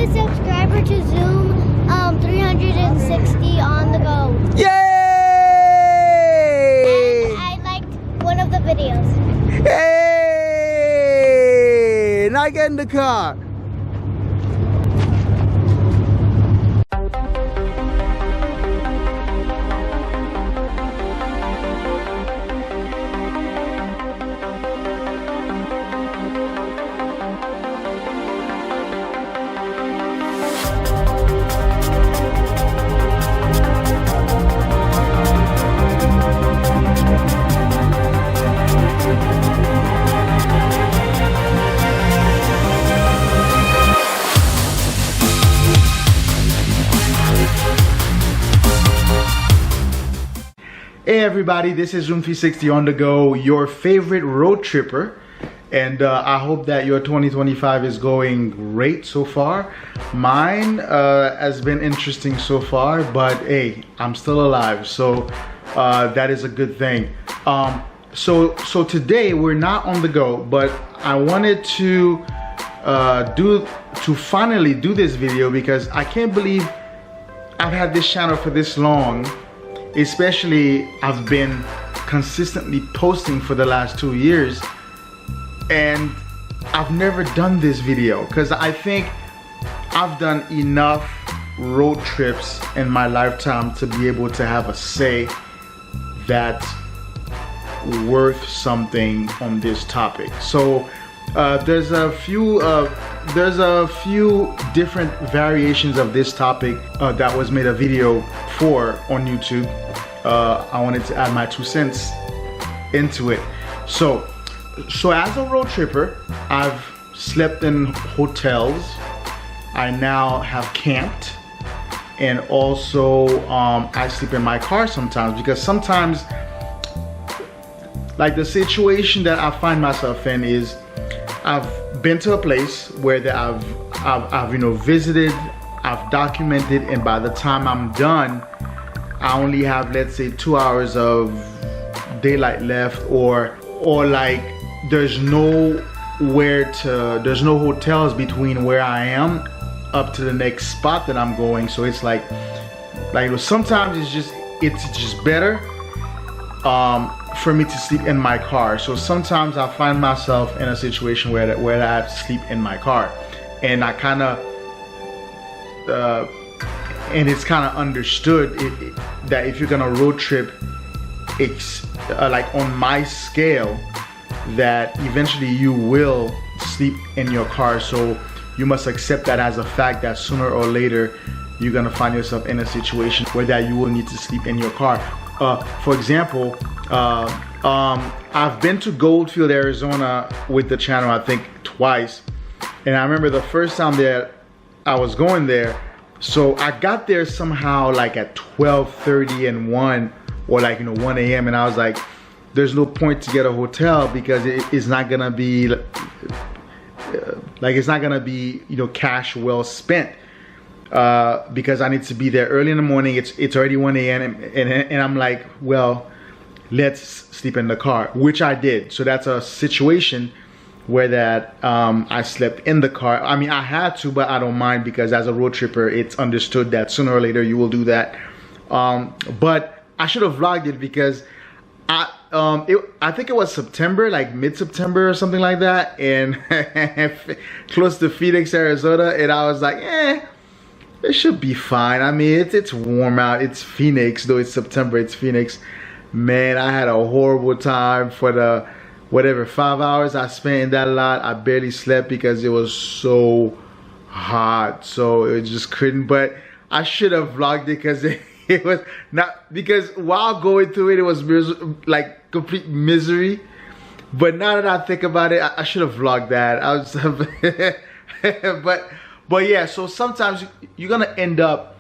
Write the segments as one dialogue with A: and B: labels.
A: the subscriber to Zoom 360 on the go.
B: Yay!
A: And I liked one of the videos.
B: Hey! Now get in the car. Hey everybody, this is Room 360 on the go, your favorite road tripper, and I hope that your 2025 is going great so far. Mine has been interesting so far, but hey, I'm still alive, so that is a good thing. So today we're not on the go, but I wanted to finally do this video because I can't believe I've had this channel for this long. Especially, I've been consistently posting for the last 2 years and I've never done this video because I think I've done enough road trips in my lifetime to be able to have a say that's worth something on this topic. So there's a few different variations of this topic that was made a video for on YouTube. I wanted to add my 2 cents into it. So as a road tripper, I've slept in hotels. I now have camped, and also I sleep in my car sometimes because sometimes, like the situation that I find myself in is I've been to a place where that I've visited, I've documented, and by the time I'm done, I only have, let's say, 2 hours of daylight left, or like there's no hotels between where I am up to the next spot that I'm going. So it's like sometimes it's just better for me to sleep in my car. So sometimes I find myself in a situation where I have to sleep in my car, and I kind of and it's kind of understood that if you're gonna road trip, it's like on my scale, that eventually you will sleep in your car. So you must accept that as a fact, that sooner or later you're gonna find yourself in a situation where that you will need to sleep in your car. For example, I've been to Goldfield, Arizona with the channel, I think twice, and I remember the first time that I was going there, so I got there somehow like at 12:30 and 1, or 1 a.m. and I was like, there's no point to get a hotel because it's not gonna be cash well spent, because I need to be there early in the morning. It's already 1 a.m. and I'm like, well, let's sleep in the car, which I did. So that's a situation where that I slept in the car. I mean, I had to, but I don't mind because as a road tripper, it's understood that sooner or later you will do that. But I should have vlogged it because I think it was September, like mid-September or something like that, and close to Phoenix, Arizona, and I was like, it should be fine. I mean, it's warm out. It's Phoenix, though it's September, it's Phoenix. Man, I had a horrible time for the 5 hours I spent in that lot. I barely slept because it was so hot, so it just couldn't. But I should have vlogged it because it was not, because while going through it, it was like complete misery. But now that I think about it, I should have vlogged that. I was but yeah, so sometimes you're gonna end up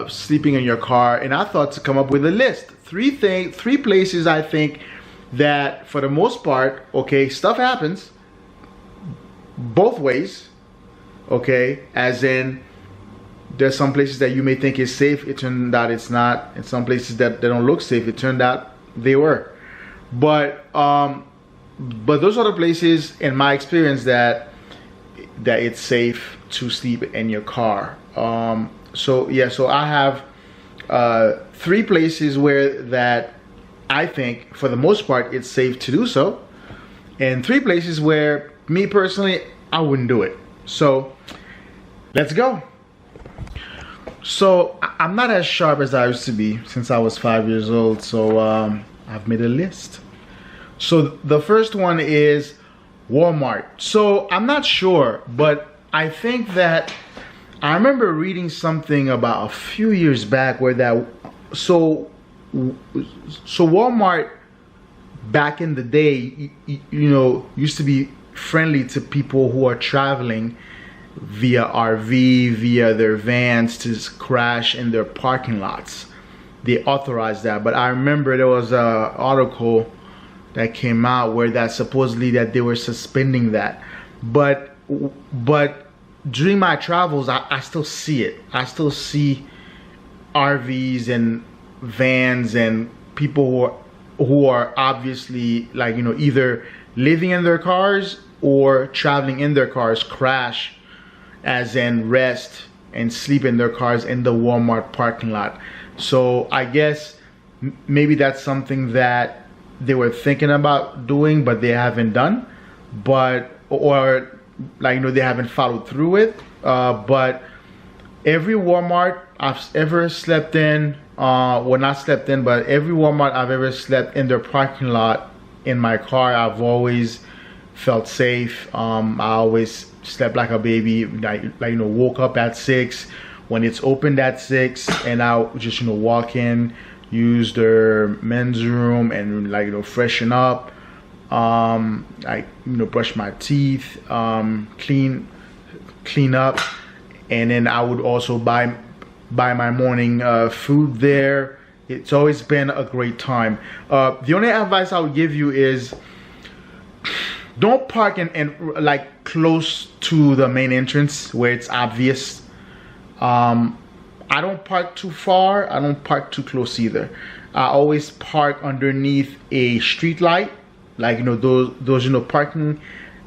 B: sleeping in your car, and I thought to come up with a list. 3 places I think that for the most part, okay, stuff happens both ways, okay, as in there's some places that you may think is safe, it turned out it's not, and some places that they don't look safe, it turned out they were. But those are the places in my experience that that it's safe to sleep in your car. So yeah, so I have 3 places where that I think for the most part it's safe to do so, and 3 places where me personally I wouldn't do it. So let's go. So I'm not as sharp as I used to be since I was 5 years old, so I've made a list. So the first one is Walmart. So I'm not sure, but I think that I remember reading something about a few years back where that so Walmart back in the day, you know, used to be friendly to people who are traveling via RV, via their vans, to crash in their parking lots. They authorized that, but I remember there was an article that came out where that supposedly that they were suspending that. But during my travels, I still see it. I still see RVs and vans and people who are obviously, like, you know, either living in their cars or traveling in their cars crash, as in rest and sleep in their cars in the Walmart parking lot. So I guess maybe that's something that they were thinking about doing, but they haven't done, or like, you know, they haven't followed through with. But every Walmart I've ever slept in, well, not slept in, but every Walmart I've ever slept in their parking lot in my car, I've always felt safe. I always slept like a baby. Like, you know, woke up at 6 when it's opened at 6, and I'll just, you know, walk in, use their men's room, and, like, you know, freshen up, like, you know, brush my teeth, clean up, and then I would also buy my morning food there. It's always been a great time. The only advice I would give you is don't park in like close to the main entrance where it's obvious. I don't park too far. I don't park too close either. I always park underneath a street light, like, you know, those you know, parking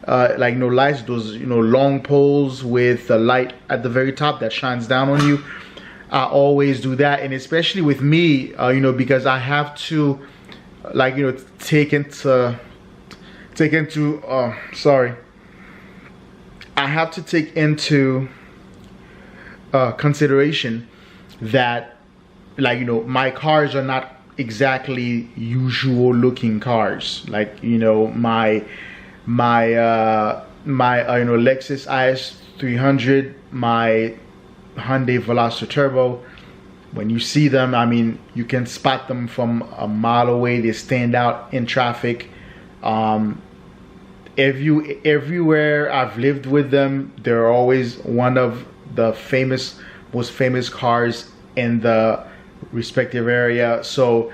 B: like, you know, lights, those, you know, long poles with a light at the very top that shines down on you. I always do that, and especially with me, you know, because I have to, like, you know, I have to take into consideration that, like, you know, my cars are not exactly usual looking cars. Like, you know, my you know, Lexus IS300, my Hyundai Veloster Turbo, when you see them, I mean, you can spot them from a mile away. They stand out in traffic. Everywhere I've lived with them, they're always one of the most famous cars in the respective area. So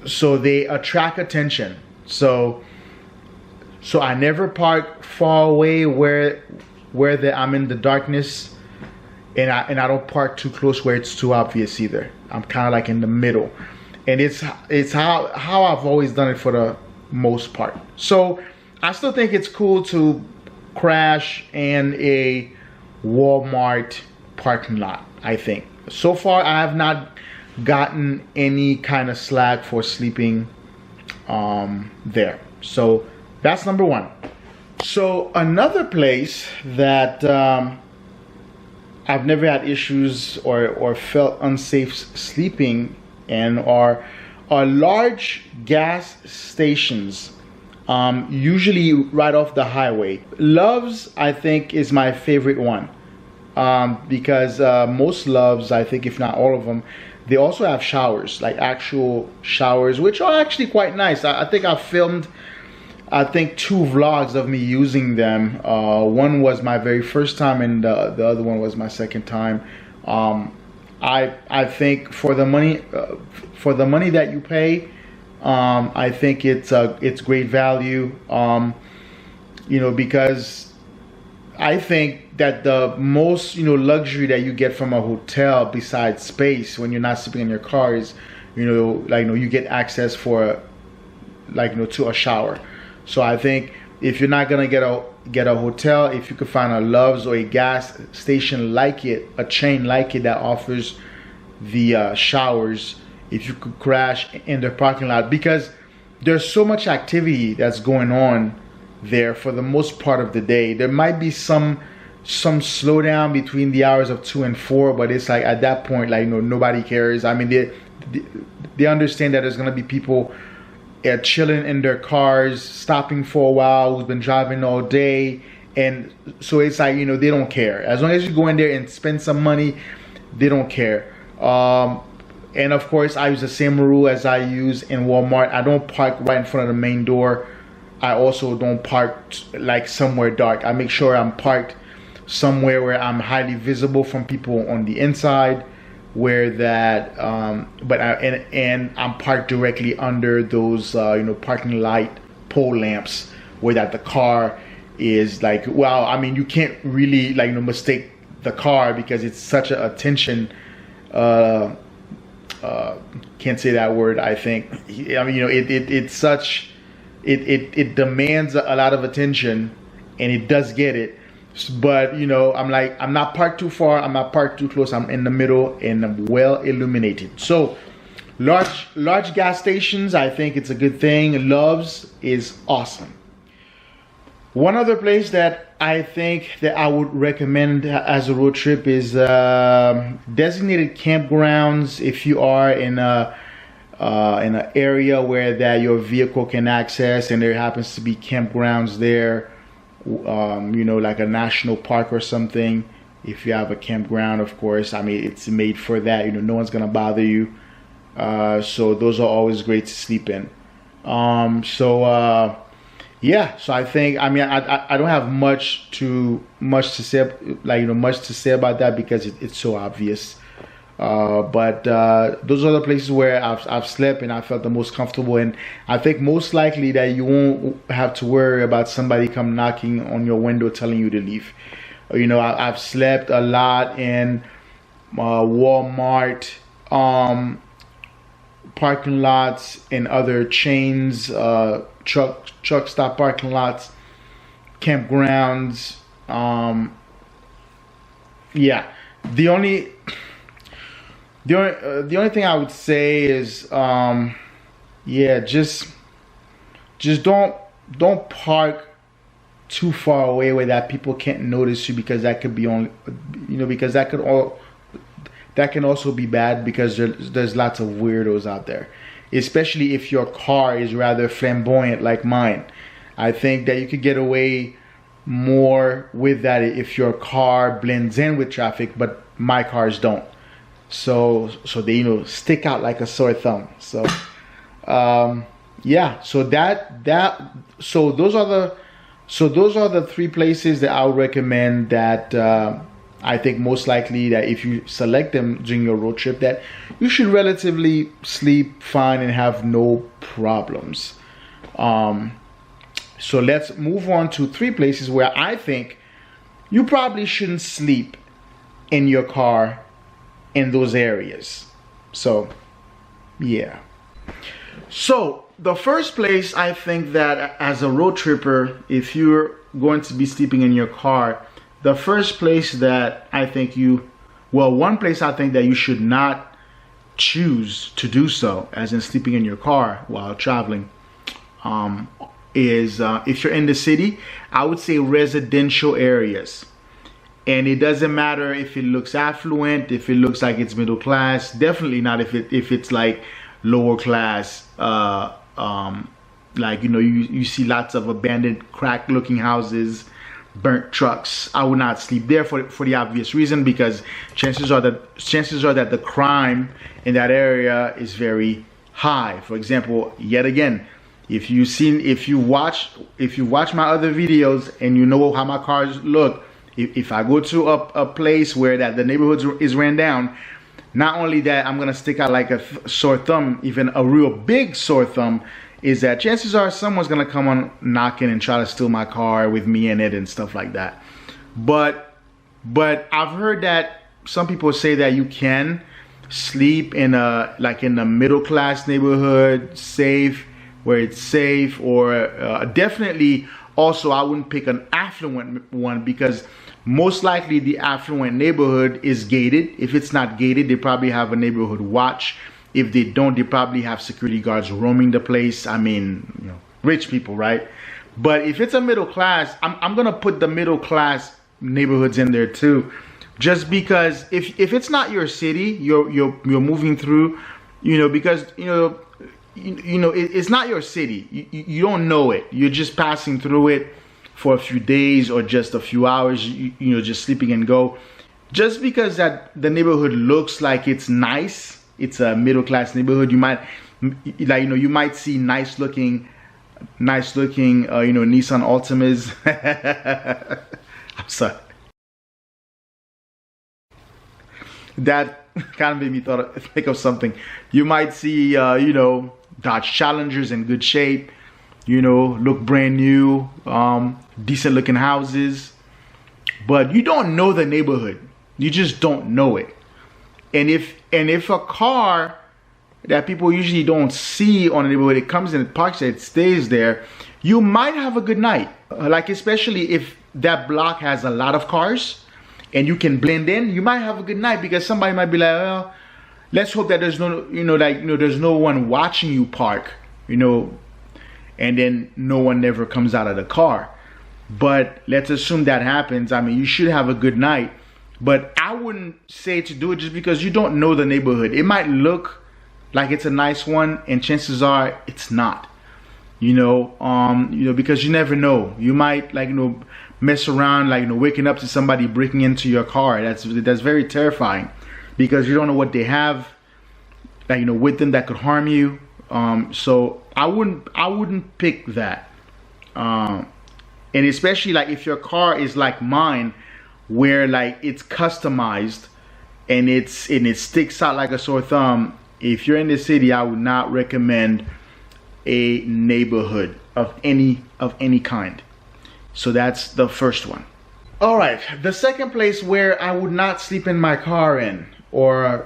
B: they attract attention. So I never park far away where I'm in the darkness. And I don't park too close where it's too obvious either. I'm kind of like in the middle, and it's how I've always done it for the most part. So I still think it's cool to crash in a Walmart parking lot. I think so far I have not gotten any kind of slack for sleeping there. So that's number 1. So another place that I've never had issues or felt unsafe sleeping in are large gas stations, usually right off the highway. Love's, I think, is my favorite one, because most Love's, I think, if not all of them, they also have showers, like actual showers, which are actually quite nice. I think I've filmed, I think, 2 vlogs of me using them. One was my very first time, and the other one was my second time. I think for the money that you pay, I think it's great value. You know, because I think that the most, you know, luxury that you get from a hotel besides space when you're not sleeping in your car is, you know, like, you know, you get access for, like, you know, to a shower. So I think if you're not gonna get a hotel, if you could find a Love's or a gas station like it, a chain like it that offers the showers, if you could crash in the parking lot, because there's so much activity that's going on there for the most part of the day. There might be some slowdown between the hours of 2 and 4, but it's like at that point, like, you know, nobody cares. I mean, they understand that there's gonna be people chilling in their cars, stopping for a while, who's been driving all day, and so it's like, you know, they don't care. As long as you go in there and spend some money, they don't care. And of course, I use the same rule as I use in Walmart. I don't park right in front of the main door. I also don't park like somewhere dark. I make sure I'm parked somewhere where I'm highly visible from people on the inside, where that and I'm parked directly under those you know, parking light pole lamps, where that the car is like, well, I mean, you can't really, like, you know, mistake the car because it's such a attention can't say that word, I think. I mean, you know, it's such, it demands a lot of attention, and it does get it. But, you know, I'm like, I'm not parked too far, I'm not parked too close, I'm in the middle, and I'm well illuminated. So large gas stations, I think it's a good thing. Love's is awesome. One other place that I think that I would recommend as a road trip is designated campgrounds. If you are in an area where that your vehicle can access, and there happens to be campgrounds there, you know, like a national park or something. If you have a campground, of course, I mean, it's made for that. You know, no one's gonna bother you. So those are always great to sleep in. Yeah, so I think, I mean, I don't have much to say, like, you know, much to say about that, because it's so obvious. But those are the places where I've slept and I felt the most comfortable, and I think most likely that you won't have to worry about somebody come knocking on your window telling you to leave. You know, I've slept a lot in Walmart parking lots, and other chains, truck stop parking lots, campgrounds. Yeah, the only thing I would say is, yeah, just don't park too far away where that people can't notice you, because that could be only, you know, because that can also be bad, because there's lots of weirdos out there, especially if your car is rather flamboyant like mine. I think that you could get away more with that if your car blends in with traffic, but my cars don't. So they, you know, stick out like a sore thumb. So yeah, so those are the three places that I would recommend that I think most likely that if you select them during your road trip, that you should relatively sleep fine and have no problems. So let's move on to three places where I think you probably shouldn't sleep in your car in those areas. So yeah. So the first place, I think that as a road tripper, if you're going to be sleeping in your car, the first place that I think one place I think that you should not choose to do so, as in sleeping in your car while traveling, is if you're in the city, I would say residential areas. And it doesn't matter if it looks affluent, if it looks like it's middle class. Definitely not if it's like lower class. Like, you know, you see lots of abandoned, crack looking houses, burnt trucks. I would not sleep there for the obvious reason, because chances are that the crime in that area is very high. For example, yet again, if you watch my other videos and you know how my cars look, if I go to a place where that the neighborhood is ran down, not only that I'm gonna stick out like a sore thumb, even a real big sore thumb, is that chances are someone's gonna come on knocking and try to steal my car with me in it and stuff like that. But I've heard that some people say that you can sleep in a middle class neighborhood, where it's safe, or definitely Also, I wouldn't pick an affluent one because most likely the affluent neighborhood is gated. If it's not gated, they probably have a neighborhood watch. If they don't, they probably have security guards roaming the place. I mean, you know, rich people, right? But if it's a middle class, I'm gonna put the middle class neighborhoods in there too, just because if it's not your city, you're moving through, you know, because it's not your city. You don't know it. You're just passing through it for a few days or just a few hours. You know, just sleeping and go. Just because that the neighborhood looks like it's nice, it's a middle class neighborhood. You might you might see nice looking Nissan Altimas. I'm sorry. That kind of made me think of something. You might see Dodge Challengers in good shape, look brand new, decent looking houses, but you don't know the neighborhood. You just don't know it. And if a car that people usually don't see on the neighborhood, it comes in, it parks there, it stays there, you might have a good night. Like especially if that block has a lot of cars and you can blend in, you might have a good night because somebody might be like, well, let's hope that there's there's no one watching you park, and then no one never comes out of the car. But let's assume that happens. I mean, you should have a good night, but I wouldn't say to do it just because you don't know the neighborhood. It might look like it's a nice one, and chances are it's not. Because you never know. You might mess around, waking up to somebody breaking into your car. That's very terrifying because you don't know what they have, with them that could harm you. So I wouldn't pick that. And especially if your car is like mine, where it's customized and it sticks out like a sore thumb. If you're in the city, I would not recommend a neighborhood of any kind. So that's the first one. All right, the second place where I would not sleep in my car I'm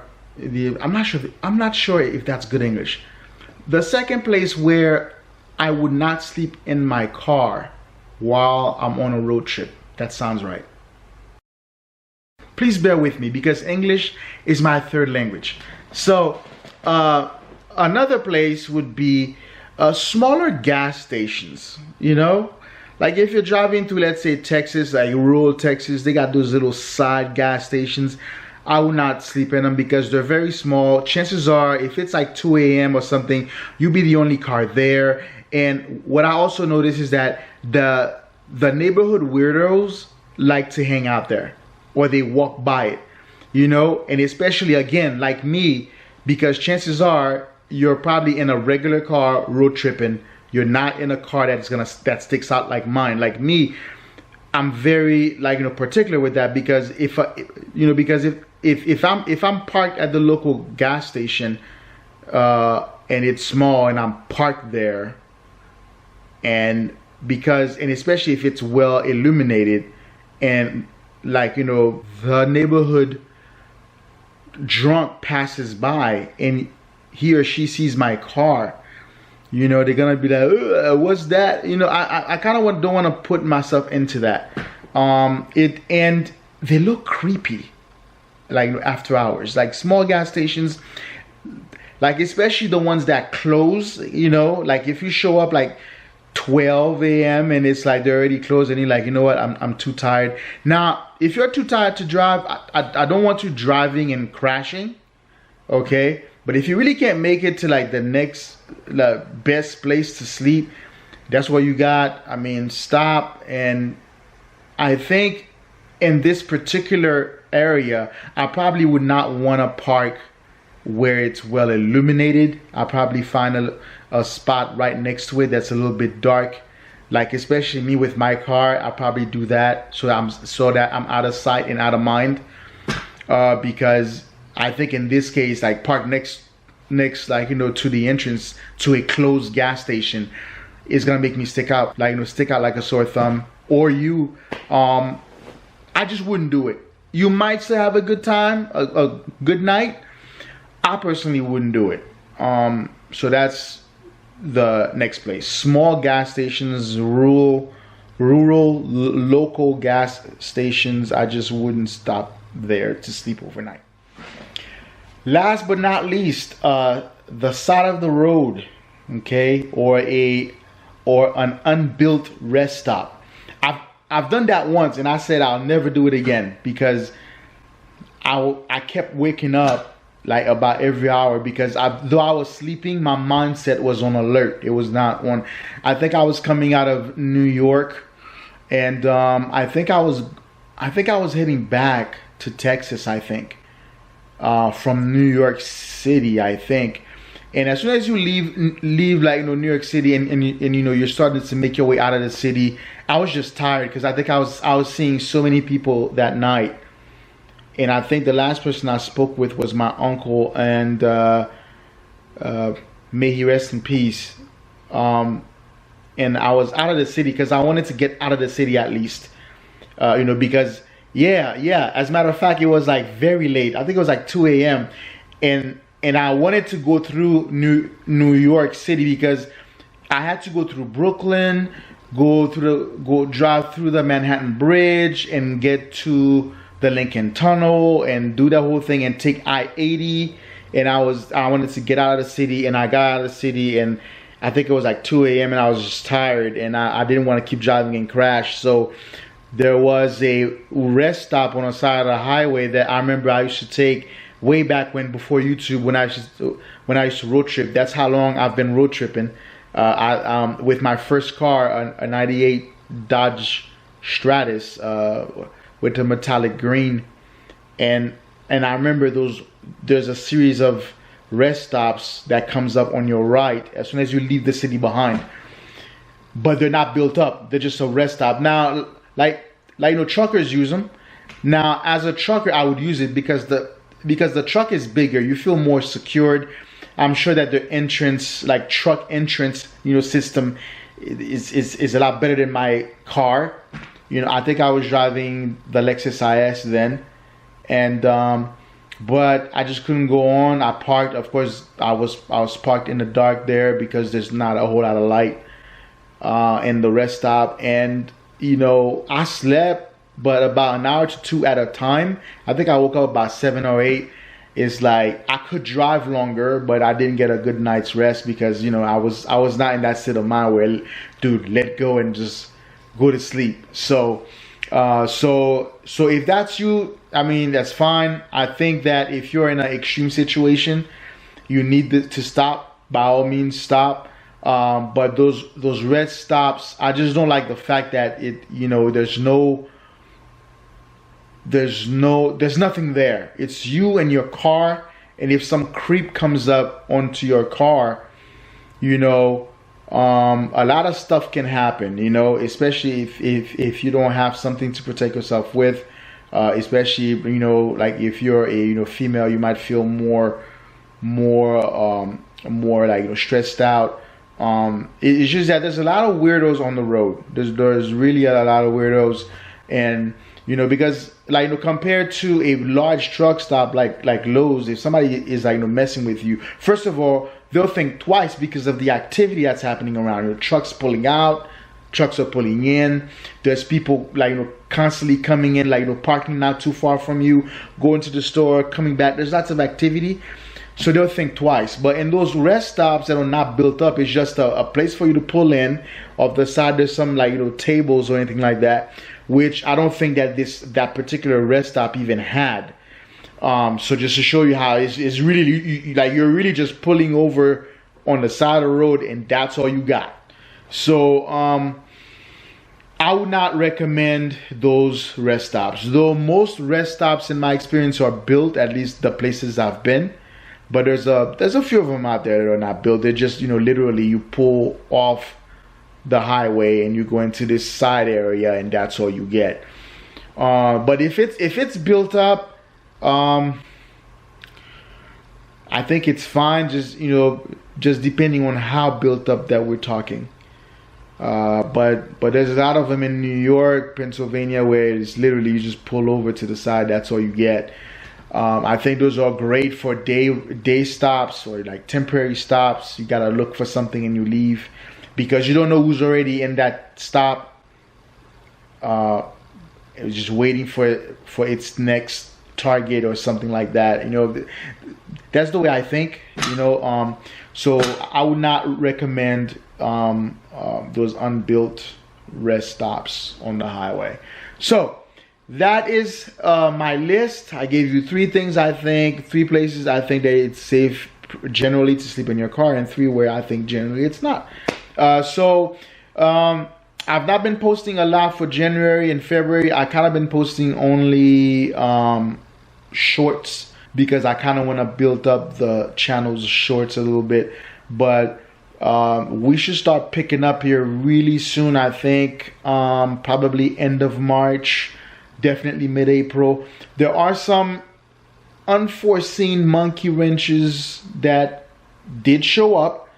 B: not sure if that's good English. The second place where I would not sleep in my car while I'm on a road trip. That sounds right. Please bear with me because English is my third language. So another place would be smaller gas stations, like if you're driving through, let's say Texas, like rural Texas, they got those little side gas stations. I would not sleep in them because they're very small. Chances are if it's like 2 a.m. or something, you'll be the only car there. And what I also notice is that the neighborhood weirdos like to hang out there or they walk by it, and especially again like me, because chances are you're probably in a regular car road tripping. You're not in a car that sticks out like mine. Like me, I'm very particular with that because if I'm parked at the local gas station and it's small and I'm parked there, and especially if it's well illuminated and the neighborhood drunk passes by and he or she sees my car, they're gonna be like, what's that? I kind of don't want to put myself into that. And they look creepy, after hours. Small gas stations, especially the ones that close. If you show up 12 a.m. and it's they're already closed, and you're like, you know what? I'm too tired. Now, if you're too tired to drive, I don't want you driving and crashing. Okay. But if you really can't make it to the best place to sleep, that's what you got. I mean, stop. And I think in this particular area, I probably would not want to park where it's well illuminated. I'll probably find a spot right next to it that's a little bit dark. Especially me with my car, I'll probably do that so that I'm out of sight and out of mind. Because I think in this case, park next to the entrance to a closed gas station is gonna make me stick out like a sore thumb. Or I just wouldn't do it. You might still have a good time, a good night. I personally wouldn't do it. So that's the next place. Small gas stations, rural rural local gas stations, I just wouldn't stop there to sleep overnight. Last but not least, the side of the road, okay, or an unbuilt rest stop. I've done that once, and I said I'll never do it again, because I kept waking up like about every hour, because though I was sleeping, my mindset was on alert. It was not on. I think I was coming out of New York, and I think I was heading back to Texas, I think, from New York City, I think. And as soon as you leave like, New York City, and you're starting to make your way out of the city, I was just tired, because I think I was seeing so many people that night. And I think the last person I spoke with was my uncle, and may he rest in peace. And I was out of the city because I wanted to get out of the city at least, because yeah. As a matter of fact, it was like very late. I think it was like 2 a.m. And I wanted to go through New York City, because I had to go through Brooklyn, go drive through the Manhattan Bridge, and get to the Lincoln Tunnel, and do that whole thing, and take I-80. And I wanted to get out of the city, and I got out of the city, and I think it was like 2 a.m. and I was just tired, and I didn't want to keep driving and crash. So there was a rest stop on the side of the highway that I remember I used to take way back when, before YouTube, when I used to road trip. That's how long I've been road tripping. With my first car, a 98 Dodge Stratus, with the metallic green, and I remember there's a series of rest stops that comes up on your right as soon as you leave the city behind, but they're not built up. They're just a rest stop. Now, like truckers use them. Now, as a trucker, I would use it because the truck is bigger. You feel more secured. I'm sure that the entrance, like truck entrance, system is a lot better than my car. I think I was driving the Lexus IS then, and but I just couldn't go on. I parked. Of course, I was parked in the dark there, because there's not a whole lot of light in the rest stop. And I slept, but about an hour to two at a time. I think I woke up about 7 or 8. It's like I could drive longer, but I didn't get a good night's rest, because I was not in that state of mind where, dude, let go and just go to sleep. So if that's you, I mean, that's fine. I think that if you're in an extreme situation, you need to stop. By all means, stop. But those rest stops, I just don't like the fact that there's nothing there. It's you and your car, and if some creep comes up onto your car, a lot of stuff can happen, especially if you don't have something to protect yourself with, especially, like if you're a, female, you might feel more like, stressed out. It's just that there's a lot of weirdos on the road. There's really a lot of weirdos, and, because compared to a large truck stop like Lowe's, if somebody is messing with you, first of all, they'll think twice because of the activity that's happening around. Trucks pulling out, trucks are pulling in. There's people constantly coming in, parking not too far from you, going to the store, coming back. There's lots of activity, so they'll think twice. But in those rest stops that are not built up, it's just a place for you to pull in. Off the side, there's some tables or anything like that, which I don't think that particular rest stop even had. So just to show you how it's really, you're really just pulling over on the side of the road, and that's all you got. So I would not recommend those rest stops, though most rest stops in my experience are built, at least the places I've been. But there's a few of them out there that are not built. They're just, literally you pull off the highway and you go into this side area, and that's all you get. But if it's built up, I think it's fine. Just depending on how built up that we're talking. But there's a lot of them in New York, Pennsylvania, where it's literally you just pull over to the side. That's all you get. I think those are great for day stops or temporary stops. You gotta look for something and you leave, because you don't know who's already in that stop it was just waiting for its next target or something like that. You know, that's the way I think. You know, so I would not recommend those unbuilt rest stops on the highway. So that is my list. I gave you 3 things I think, 3 places I think that it's safe generally to sleep in your car, and 3 where I think generally it's not. I've not been posting a lot for January and February. I kind of been posting only shorts because I kind of want to build up the channel's shorts a little bit. But we should start picking up here really soon, I think. Probably end of March, definitely mid-April. There are some unforeseen monkey wrenches that did show up.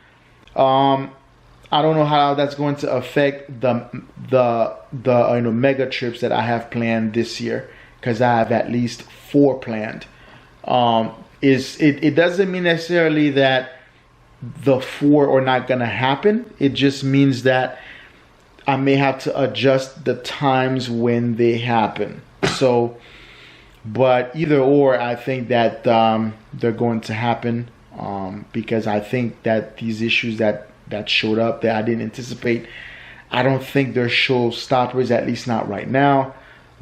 B: I don't know how that's going to affect the you know, mega trips that I have planned this year, because I have at least 4 planned. It doesn't mean necessarily that the 4 are not gonna happen. It just means that I may have to adjust the times when they happen. So, but either or, I think that they're going to happen, because I think that these issues that showed up that I didn't anticipate, I don't think they're showstoppers, at least not right now.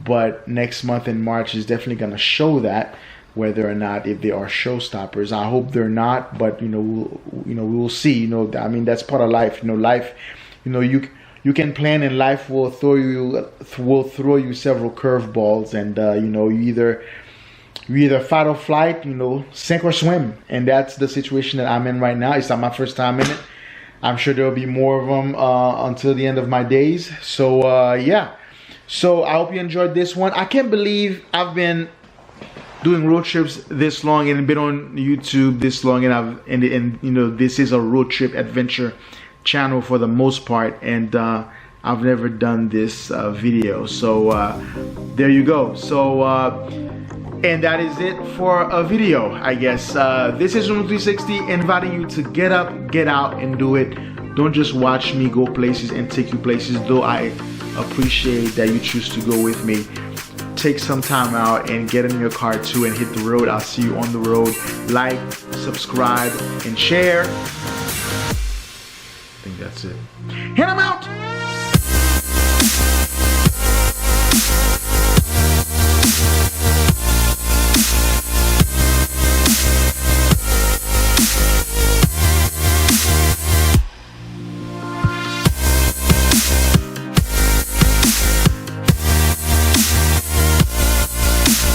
B: But next month in March is definitely going to show that, whether or not if they are showstoppers. I hope they're not, but we will see. You know, I mean, that's part of life. You know, life. You know, you can plan, and life will throw you several curveballs, and you know, you either fight or flight. You know, sink or swim, and that's the situation that I'm in right now. It's not my first time in it. I'm sure there will be more of them until the end of my days. So yeah. So I hope you enjoyed this one. I can't believe I've been doing road trips this long and been on YouTube this long, and you know, this is a road trip adventure channel for the most part, and I've never done this video. So there you go. So and that is it for a video, I guess. This is Room 360, inviting you to get up, get out, and do it. Don't just watch me go places and take you places, though I appreciate that you choose to go with me. Take some time out and get in your car too and hit the road. I'll see you on the road. Like, subscribe, and share. I think that's it. And I'm out!